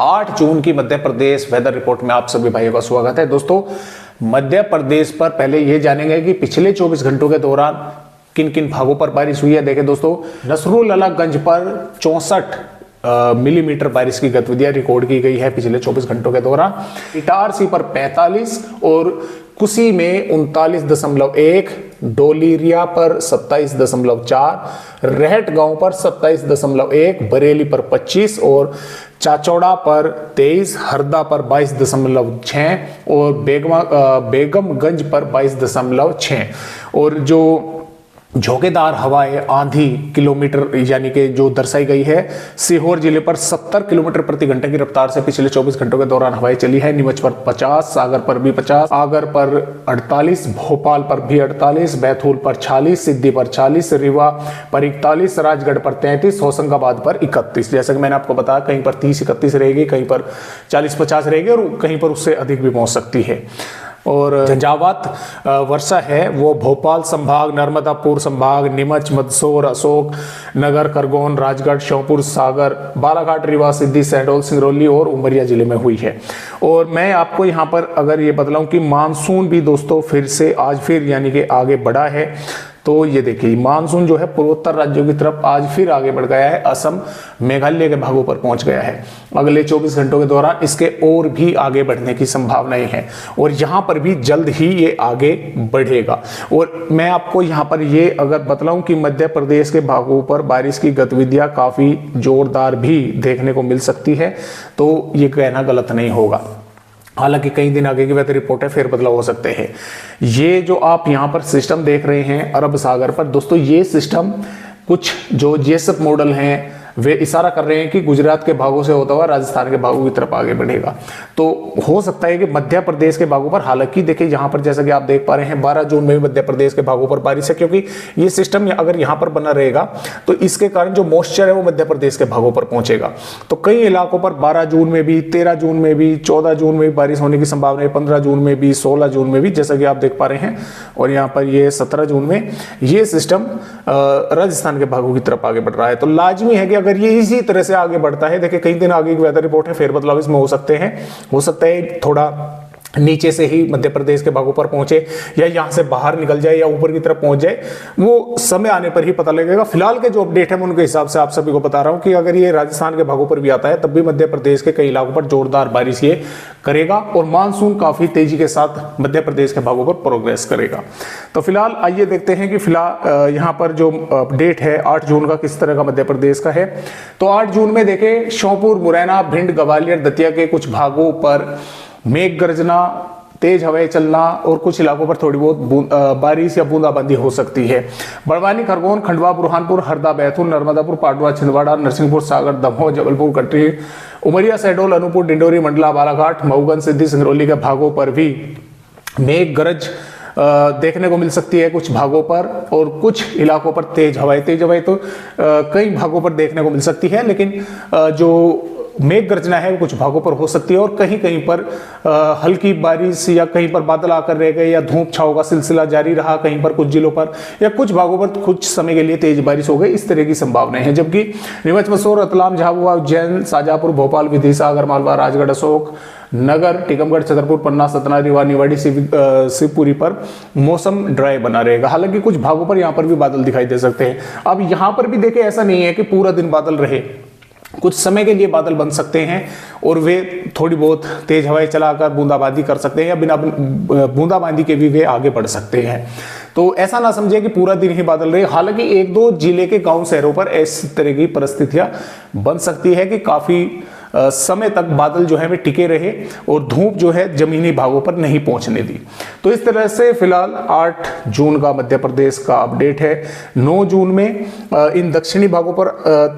8 जून की Madhya Pradesh weather report में आप सभी भाइयों का स्वागत है। दोस्तों, मध्य प्रदेश पर पहले ये जानेंगे कि पिछले 24 घंटों के दौरान किन किन भागों पर बारिश हुई है। देखें दोस्तों, नसरुल्लागंज पर 64 मिलीमीटर बारिश की गतिविधियां रिकॉर्ड की गई है पिछले 24 घंटों के दौरान। इटारसी पर 45 और कुसी में 39.1, डोलिरिया पर 27.4, रहट गांव पर 27.1, बरेली पर 25 और चाचौड़ा पर 23, हरदा पर 22.6 और बेगमगंज पर 22.6। और जो झोंकेदार हवाएं आंधी किलोमीटर यानी कि जो दर्शाई गई है, सीहोर जिले पर 70 किलोमीटर प्रति घंटे की रफ्तार से पिछले 24 घंटों के दौरान हवाएं चली है। नीमच पर 50, सागर पर भी 50, आगर पर 48, भोपाल पर भी 48, बैतूल पर 46, सिद्धि पर 40, रीवा पर 41, राजगढ़ पर 33, होशंगाबाद पर 31। जैसा कि मैंने आपको बताया, कहीं पर 30-31 रहेगी, कहीं पर 40-50 रहेगी और कहीं पर उससे अधिक भी पहुंच सकती है। और झंझावात वर्षा है वो भोपाल संभाग, नर्मदापुर संभाग, नीमच, मंदसौर, अशोक नगर, खरगोन, राजगढ़, श्योपुर, सागर, बालाघाट, रीवा, सिद्धि, शहडोल, सिंगरौली और उमरिया जिले में हुई है। और मैं आपको यहाँ पर अगर ये बतलाऊं कि मानसून भी दोस्तों फिर से आज फिर यानी कि आगे बढ़ा है। तो ये देखिए, मानसून जो है पूर्वोत्तर राज्यों की तरफ आज फिर आगे बढ़ गया है, असम, मेघालय के भागों पर पहुंच गया है। अगले 24 घंटों के दौरान इसके और भी आगे बढ़ने की संभावनाएं हैं और यहां पर भी जल्द ही ये आगे बढ़ेगा। और मैं आपको यहां पर ये अगर बतलाऊं कि मध्य प्रदेश के भागों पर बारिश की गतिविधियां काफी जोरदार भी देखने को मिल सकती है, तो ये कहना गलत नहीं होगा। हालांकि कई दिन आगे की वेदर रिपोर्ट है, फिर बदलाव हो सकते हैं। ये जो आप यहाँ पर सिस्टम देख रहे हैं अरब सागर पर, दोस्तों ये सिस्टम कुछ जो जेएसएफ मॉडल हैं वे इशारा कर रहे हैं कि गुजरात के भागों से होता हुआ राजस्थान के भागों की तरफ आगे बढ़ेगा। तो हो सकता है कि मध्य प्रदेश के भागों पर, हालांकि देखिए यहाँ पर जैसा कि आप देख पा रहे हैं 12 जून में भी मध्य प्रदेश के भागों पर बारिश है, क्योंकि ये सिस्टम अगर यहाँ पर बना रहेगा तो इसके कारण जो मॉइस्चर है वो मध्य प्रदेश के भागों पर पहुंचेगा। तो कई इलाकों पर 12 जून में भी, 13 जून में भी, 14 जून में भी बारिश होने की संभावना है, 15 जून में भी, 16 जून में भी, जैसा कि आप देख पा रहे हैं। और यहाँ पर ये 17 जून में ये सिस्टम राजस्थान के भागों की तरफ आगे बढ़ रहा है। तो लाजमी है कि अगर ये इसी तरह से आगे बढ़ता है, देखिए कई दिन आगे की वेदर रिपोर्ट है, फेर बदलाव इसमें हो सकते हैं। हो सकता है थोड़ा नीचे से ही मध्य प्रदेश के भागों पर पहुंचे या यहां से बाहर निकल जाए या ऊपर की तरफ पहुंच जाए, वो समय आने पर ही पता लगेगा। फिलहाल के जो अपडेट है मैं उनके हिसाब से आप सभी को बता रहा हूं कि अगर ये राजस्थान के भागों पर भी आता है तब भी मध्य प्रदेश के कई इलाकों पर जोरदार बारिश ये करेगा और मानसून काफी तेजी के साथ मध्य प्रदेश के भागों पर प्रोग्रेस करेगा। तो फिलहाल आइए देखते हैं कि फिलहाल यहाँ पर जो अपडेट है 8 जून का किस तरह का मध्य प्रदेश का है। तो 8 जून में देखें, श्योपुर, मुरैना, भिंड, ग्वालियर, दतिया के कुछ भागों पर मेघ गर्जना, तेज हवाएं चलना और कुछ इलाकों पर थोड़ी बहुत बारिश या बूंदाबांदी हो सकती है। बड़वानी, खरगोन, खंडवा, बुरहानपुर, हरदा, बैतूल, नर्मदापुर, पाटवा, छिंदवाड़ा, नरसिंहपुर, सागर, दमोह, जबलपुर, कटरी, उमरिया, शहडोल, अनूपपुर, डिंडोरी, मंडला, बालाघाट, मऊगंज, सिद्धि, सिंगरौली के भागों पर भी मेघ गरज देखने को मिल सकती है कुछ भागों पर, और कुछ इलाकों पर तेज हवाएं तो कई भागों पर देखने को मिल सकती है, लेकिन जो मेघ गर्जना है वो कुछ भागों पर हो सकती है और कहीं कहीं पर हल्की बारिश या कहीं पर बादल आकर रह गए या धूप छांव का सिलसिला जारी रहा कहीं पर, कुछ जिलों पर या कुछ भागों पर कुछ समय के लिए तेज बारिश हो गई, इस तरह की संभावनाएं हैं। जबकि नीमच, मंदसौर, रतलाम, झाबुआ, उज्जैन, शाजापुर, भोपाल, विदिशा, आगरमालवा, राजगढ़, अशोक नगर, टीकमगढ़, छतरपुर, पन्ना, सतना, रीवा, निवाड़ी, शिवपुरी पर मौसम ड्राई बना रहेगा। हालांकि कुछ भागों पर यहाँ पर भी बादल दिखाई दे सकते हैं। अब यहाँ पर भी देखें, ऐसा नहीं है कि पूरा दिन बादल रहे, कुछ समय के लिए बादल बन सकते हैं और वे थोड़ी बहुत तेज हवाएं चलाकर बूंदाबांदी कर सकते हैं या बिना बूंदाबांदी के भी वे आगे बढ़ सकते हैं। तो ऐसा ना समझे कि पूरा दिन ही बादल रहे। हालांकि 1-2 जिले के गांव शहरों पर इस तरह की परिस्थितियां बन सकती है कि काफी समय तक बादल जो है वे टिके रहे और धूप जो है जमीनी भागों पर नहीं पहुंचने दी। तो इस तरह से फिलहाल 8 जून का मध्य प्रदेश का अपडेट है। 9 जून में इन दक्षिणी भागों पर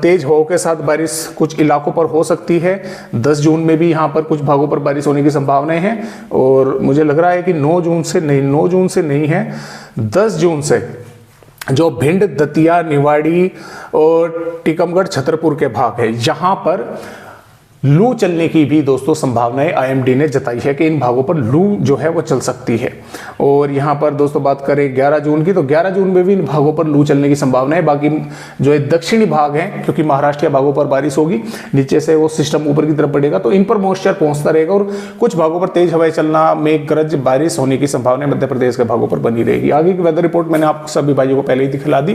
तेज हवाओं के साथ बारिश कुछ इलाकों पर हो सकती है। 10 जून में भी यहाँ पर कुछ भागों पर बारिश होने की संभावनाएं हैं और मुझे लग रहा है कि 9 जून से नहीं है, 10 जून से जो भिंड, दतिया, निवाड़ी और टीकमगढ़, छतरपुर के भाग है, यहाँ पर लू चलने की भी दोस्तों संभावनाएं आईएमडी ने जताई है कि इन भागों पर लू जो है वो चल सकती है। और यहाँ पर दोस्तों बात करें 11 जून की, तो 11 जून में भी इन भागों पर लू चलने की संभावना है। बाकी जो है दक्षिणी भाग है, क्योंकि महाराष्ट्र के भागों पर बारिश होगी, नीचे से वो सिस्टम ऊपर की तरफ बढ़ेगा, तो इन पर मॉइस्चर पहुंचता रहेगा और कुछ भागों पर तेज हवाएं चलना, मेघ गरज, बारिश होने की संभावना मध्य प्रदेश के भागों पर बनी रहेगी। आगे की वेदर रिपोर्ट मैंने आप सभी भाइयों को पहले ही दिखला दी।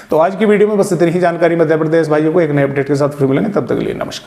तो आज की वीडियो में बस इतनी ही जानकारी। मध्य प्रदेश भाइयों को एक नए अपडेट के साथ फिर मिलेंगे, तब तक के लिए नमस्कार।